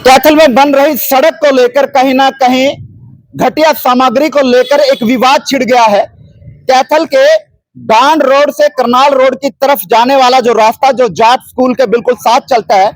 कैथल में बन रही सड़क को लेकर कहीं ना कहीं घटिया सामग्री को लेकर एक विवाद छिड़ गया है। कैथल के डांड रोड से करनाल रोड की तरफ जाने वाला जो रास्ता जो जाट स्कूल के बिल्कुल साथ चलता है,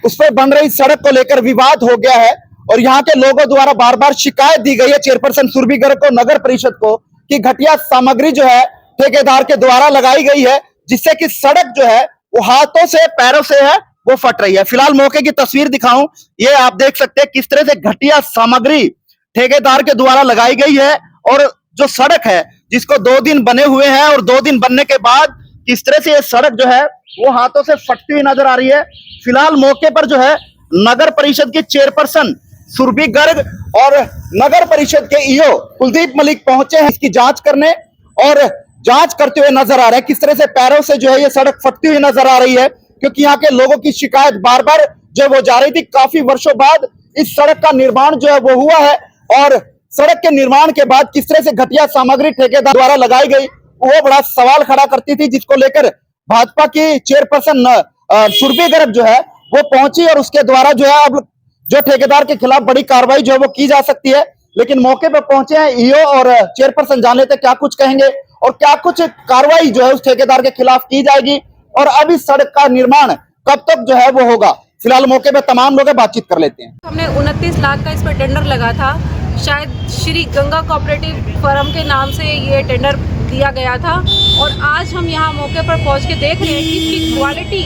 उस पर बन रही सड़क को लेकर विवाद हो गया है और यहाँ के लोगों द्वारा बार बार शिकायत दी गई है चेयरपर्सन सुरभि गर्ग को, नगर परिषद को, कि घटिया सामग्री जो है ठेकेदार के द्वारा लगाई गई है, जिससे कि सड़क जो है वो हाथों से पैरों से है वो फट रही है। फिलहाल मौके की तस्वीर दिखाऊं, ये आप देख सकते हैं किस तरह से घटिया सामग्री ठेकेदार के द्वारा लगाई गई है और जो सड़क है जिसको 2 दिन बने हुए हैं और 2 दिन बनने के बाद किस तरह से ये सड़क जो है वो हाथों से फटती हुई नजर आ रही है। फिलहाल मौके पर जो है नगर परिषद की चेयरपर्सन सुरभि गर्ग और नगर परिषद के ईओ कुलदीप मलिक पहुंचे हैं इसकी जांच करने और जांच करते हुए नजर आ रहे हैं किस तरह से पैरों से जो है ये सड़क फटती हुई नजर आ रही है, क्योंकि यहाँ के लोगों की शिकायत बार बार जो वो जा रही थी। काफी वर्षों बाद इस सड़क का निर्माण जो है वो हुआ है और सड़क के निर्माण के बाद किस तरह से घटिया सामग्री ठेकेदार द्वारा लगाई गई वो बड़ा सवाल खड़ा करती थी, जिसको लेकर भाजपा की चेयरपर्सन सुरभि गर्ग जो है वो पहुंची और उसके द्वारा जो है अब जो ठेकेदार के खिलाफ बड़ी कार्रवाई जो है वो की जा सकती है। लेकिन मौके पर पहुंचे हैं ईओ और चेयरपर्सन, जान लेते क्या कुछ कहेंगे और क्या कुछ कार्रवाई जो है उस ठेकेदार के खिलाफ की जाएगी और अब इस सड़क का निर्माण कब तक जो है वो होगा। फिलहाल मौके पे तमाम लोग बातचीत कर लेते हैं। हमने 29 लाख का इस पर टेंडर लगा था, शायद श्री गंगा कोऑपरेटिव फर्म के नाम से ये टेंडर दिया गया था और आज हम यहाँ मौके पर पहुँच के देख रहे हैं कि इसकी क्वालिटी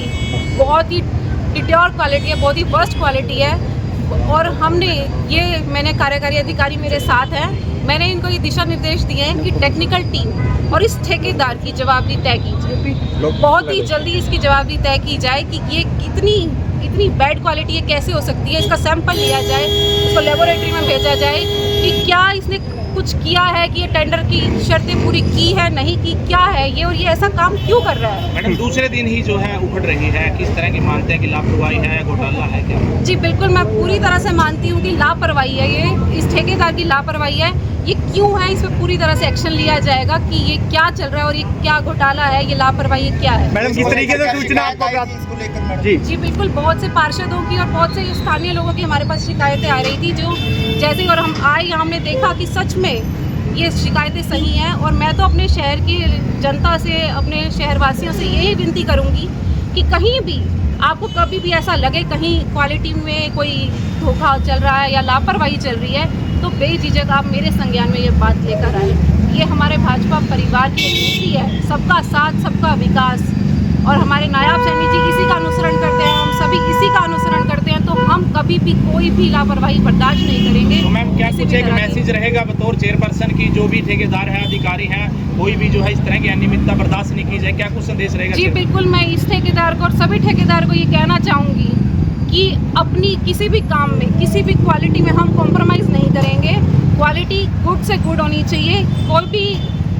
बहुत ही डिटोर क्वालिटी है, बहुत ही वर्स्ट क्वालिटी है। और मैंने कार्यकारी अधिकारी मेरे साथ हैं, मैंने इनको ये दिशा निर्देश दिए हैं कि टेक्निकल टीम और इस ठेकेदार की जवाबदेही तय की जाए, बहुत ही जल्दी इसकी जवाबदेही तय की जाए कि ये इतनी बैड क्वालिटी है कैसे हो सकती है। इसका सैंपल लिया जाए, इसको लेबोरेटरी में भेजा जाए कि क्या इसने कुछ किया है, कि ये टेंडर की शर्तें पूरी की है नहीं की, क्या है ये और ये ऐसा काम क्यों कर रहा है। मैडम दूसरे दिन ही जो है उखड़ रही है, किस तरह की मानते हैं कि लापरवाही है, घोटाला है क्या? जी बिल्कुल, मैं पूरी तरह से मानती हूँ कि लापरवाही है, ये इस ठेकेदार की लापरवाही है। ये क्यों है, इस पर पूरी तरह से एक्शन लिया जाएगा कि ये क्या चल रहा है और ये क्या घोटाला है, ये लापरवाही क्या है। मैडम किस तरीके से सूचना आपको इसको लेकर? जी बिल्कुल, बहुत से पार्षदों की और बहुत से स्थानीय लोगों की हमारे पास शिकायतें आ रही थी, जो जैसे ही और हम आए हमने देखा कि सच में ये शिकायतें सही हैं। और मैं तो अपने शहर की जनता से, अपने शहरवासियों से यही विनती करूंगी कि कहीं भी आपको कभी भी ऐसा लगे कहीं क्वालिटी में कोई धोखा चल रहा है या लापरवाही चल रही है, तो बेझिझक आप मेरे संज्ञान में ये बात लेकर आए। ये हमारे भाजपा परिवार की नीति है, सबका साथ सबका विकास, और हमारे नायब सैनी जी इसी का अनुसरण करते हैं, हम सभी इसी का अनुसरण करते हैं, तो हम कभी भी कोई भी लापरवाही बर्दाश्त नहीं करेंगे। तो मैम क्या कुछ एक मैसेज रहेगा बतौर चेयरपर्सन की, जो भी ठेकेदार है, अधिकारी हैं, कोई भी जो है इस तरह की अनियमितता बर्दाश्त नहीं की जाए, क्या कुछ संदेश रहेगा? जी बिल्कुल, मैं इस ठेकेदार को और सभी ठेकेदार को ये कहना चाहूँगी कि अपनी किसी भी काम में, किसी भी क्वालिटी में हम कॉम्प्रोमाइज़ नहीं करेंगे। क्वालिटी गुड से गुड होनी चाहिए, कोई भी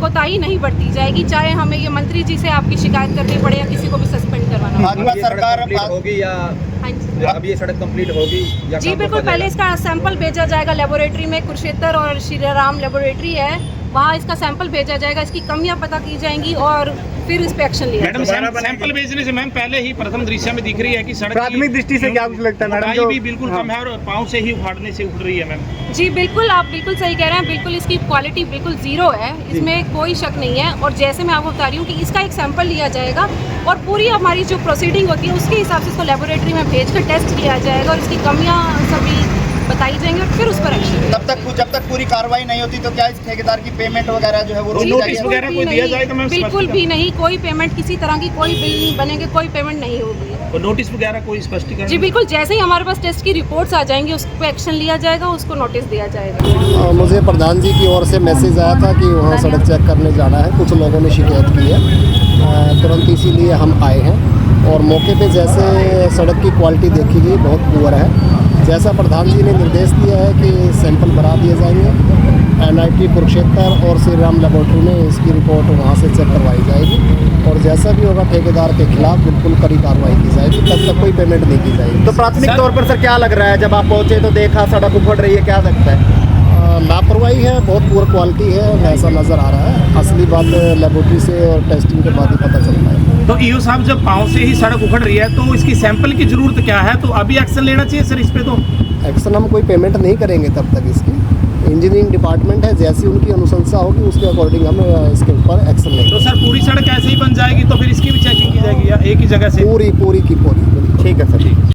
कोताही नहीं बरती जाएगी, चाहे हमें ये मंत्री जी से आपकी शिकायत करनी पड़े या किसी को भी सस्पेंड करवाना भाजपा सरकार होगी या अब ये सड़क कंप्लीट होगी या? जी बिल्कुल, पहले इसका सैंपल भेजा जाएगा लेबोरेटरी में, कुरुक्षेत्र और श्री राम लेबोरेटरी है, वहाँ इसका सैंपल भेजा जाएगा, इसकी कमियां पता की जाएंगी और फिर इस पे एक्शन लिया जाएगा। मैडम सैंपल भेजने से मैम पहले ही प्रथम दृश्य में दिख रही है कि सड़क प्राथमिक दृष्टि से क्या कुछ लगता है मैडम? जो भी बिल्कुल कम है और पाँव से ही उखाड़ने से उठ रही है मैम। जी बिल्कुल, आप बिल्कुल सही कह रहे हैं, बिल्कुल इसकी क्वालिटी बिल्कुल जीरो है, इसमें कोई शक नहीं है। और जैसे मैं आपको बता रही हूँ कि इसका एक सैंपल लिया जाएगा और पूरी हमारी जो प्रोसीडिंग होती है उसके हिसाब से इसको लेबोरेटरी में भेज कर टेस्ट किया जाएगा और इसकी कमियाँ सभी बताई जाएंगी और फिर उस पर एक्शन। जब तक पूरी कार्रवाई नहीं होती तो क्या इस ठेकेदार की पेमेंट वगैरह जो है वो नोटिस वगैरह कोई दिया जाएगा मैम? बिल्कुल भी नहीं, कोई पेमेंट किसी तरह की कोई बिल नहीं बनेंगे, कोई पेमेंट नहीं होगी। तो नोटिस वगैरह कोई स्पष्टीकरण? जी बिल्कुल, जैसे ही हमारे पास टेस्ट की रिपोर्ट्स आ जाएंगी उस पर एक्शन लिया जाएगा, उसको नोटिस दिया जाएगा। मुझे प्रधान जी की ओर से मैसेज आया था कि वहाँ सड़क चेक करने जाना है, कुछ लोगों ने शिकायत की है, तुरंत इसीलिए हम आए हैं और मौके पे जैसे सड़क की क्वालिटी देखी गई बहुत पुअर है। जैसा प्रधान जी ने निर्देश दिया है कि सैंपल भरा दिए जाएंगे, NIT कुरुक्षेत्र और श्री राम लेबोरेटरी में इसकी रिपोर्ट वहाँ से चेक करवाई जाएगी और जैसा भी होगा ठेकेदार के खिलाफ बिल्कुल कड़ी कार्रवाई की जाएगी, तब तक कोई पेमेंट नहीं की जाएगी। तो प्राथमिक तौर पर सर क्या लग रहा है, जब आप पहुँचे तो देखा सड़क उखड़ रही है, क्या लगता है? लापरवाही है, बहुत पुअर क्वालिटी है, ऐसा नज़र आ रहा है। असली बात लेबोरेटरी से और टेस्टिंग के बाद ही पता चलता है। तो ईओ साहब जब पाँव से ही सड़क उखड़ रही है तो इसकी सैंपल की जरूरत क्या है, तो अभी एक्शन लेना चाहिए सर इस पे? तो एक्शन हम कोई पेमेंट नहीं करेंगे तब तक इसकी। इंजीनियरिंग डिपार्टमेंट है, जैसी उनकी अनुशंसा होगी उसके अकॉर्डिंग हम इसके ऊपर एक्शन लेंगे। तो सर पूरी सड़क ऐसे ही बन जाएगी तो फिर इसकी भी चेकिंग की जाएगी या एक ही जगह से? पूरी की पूरी। ठीक है सर।